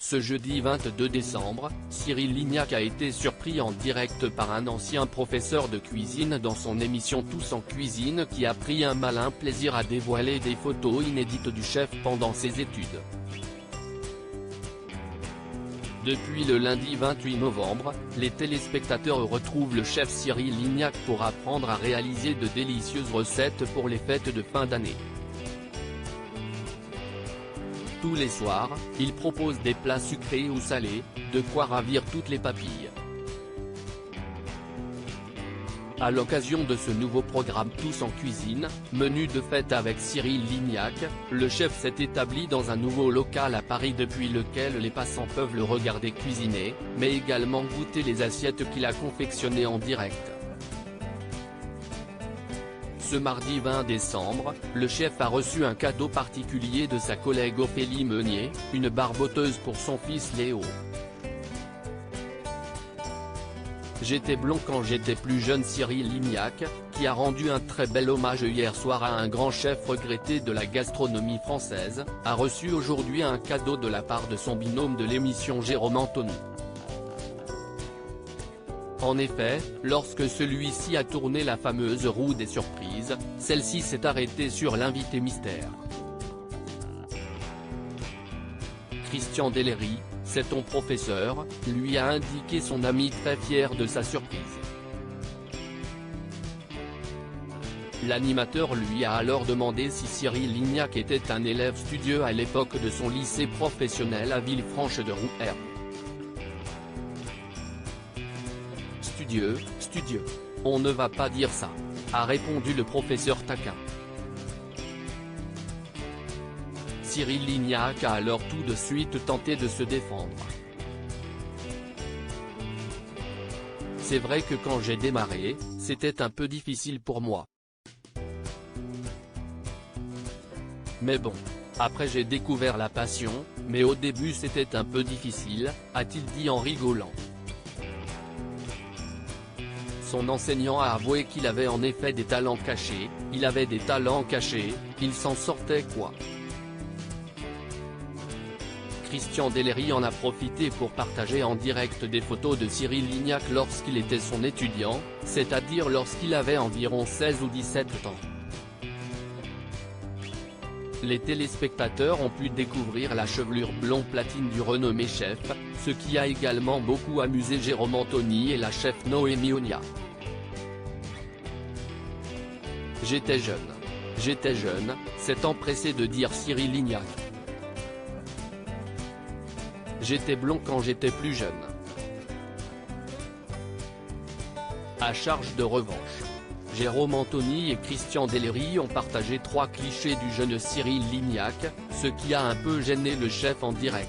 Ce jeudi 22 décembre, Cyril Lignac a été surpris en direct par un ancien professeur de cuisine dans son émission Tous en cuisine qui a pris un malin plaisir à dévoiler des photos inédites du chef pendant ses études. Depuis le lundi 28 novembre, les téléspectateurs retrouvent le chef Cyril Lignac pour apprendre à réaliser de délicieuses recettes pour les fêtes de fin d'année. Tous les soirs, il propose des plats sucrés ou salés, de quoi ravir toutes les papilles. À l'occasion de ce nouveau programme Tous en cuisine, menu de fête avec Cyril Lignac, le chef s'est établi dans un nouveau local à Paris depuis lequel les passants peuvent le regarder cuisiner, mais également goûter les assiettes qu'il a confectionnées en direct. Ce mardi 20 décembre, le chef a reçu un cadeau particulier de sa collègue Ophélie Meunier, une barboteuse pour son fils Léo. J'étais blond quand j'étais plus jeune. Cyril Lignac, qui a rendu un très bel hommage hier soir à un grand chef regretté de la gastronomie française, a reçu aujourd'hui un cadeau de la part de son binôme de l'émission Jérôme Anthony. En effet, lorsque celui-ci a tourné la fameuse roue des surprises, celle-ci s'est arrêtée sur l'invité mystère. Christian Dellery, c'est ton professeur, lui a indiqué son ami très fier de sa surprise. L'animateur lui a alors demandé si Cyril Lignac était un élève studieux à l'époque de son lycée professionnel à Villefranche-de-Rouergue. Studieux, on ne va pas dire ça, a répondu le professeur taquin. Cyril Lignac a alors tout de suite tenté de se défendre. C'est vrai que quand j'ai démarré, c'était un peu difficile pour moi. Mais bon, après j'ai découvert la passion, mais au début c'était un peu difficile, a-t-il dit en rigolant. Son enseignant a avoué qu'il avait en effet des talents cachés, il s'en sortait quoi. Christian Dellery en a profité pour partager en direct des photos de Cyril Lignac lorsqu'il était son étudiant, c'est-à-dire lorsqu'il avait environ 16 ou 17 ans. Les téléspectateurs ont pu découvrir la chevelure blond platine du renommé chef, ce qui a également beaucoup amusé Jérôme Anthony et la chef Noémie Onia. J'étais jeune, s'est empressé de dire Cyril Lignac. J'étais blond quand j'étais plus jeune. À charge de revanche. Jérôme Anthony et Christian Dellery ont partagé 3 clichés du jeune Cyril Lignac, ce qui a un peu gêné le chef en direct.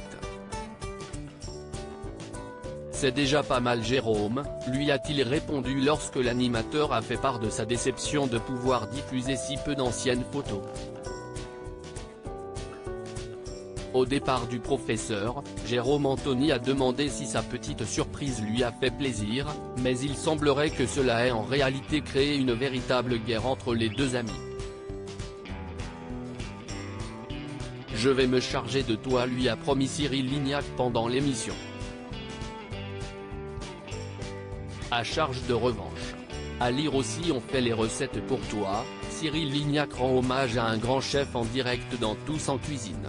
C'est déjà pas mal Jérôme, lui a-t-il répondu lorsque l'animateur a fait part de sa déception de pouvoir diffuser si peu d'anciennes photos. Au départ du professeur, Jérôme Anthony a demandé si sa petite surprise lui a fait plaisir, mais il semblerait que cela ait en réalité créé une véritable guerre entre les deux amis. Je vais me charger de toi, lui a promis Cyril Lignac pendant l'émission. À charge de revanche. À lire aussi on fait les recettes pour toi, Cyril Lignac rend hommage à un grand chef en direct dans Tous en cuisine.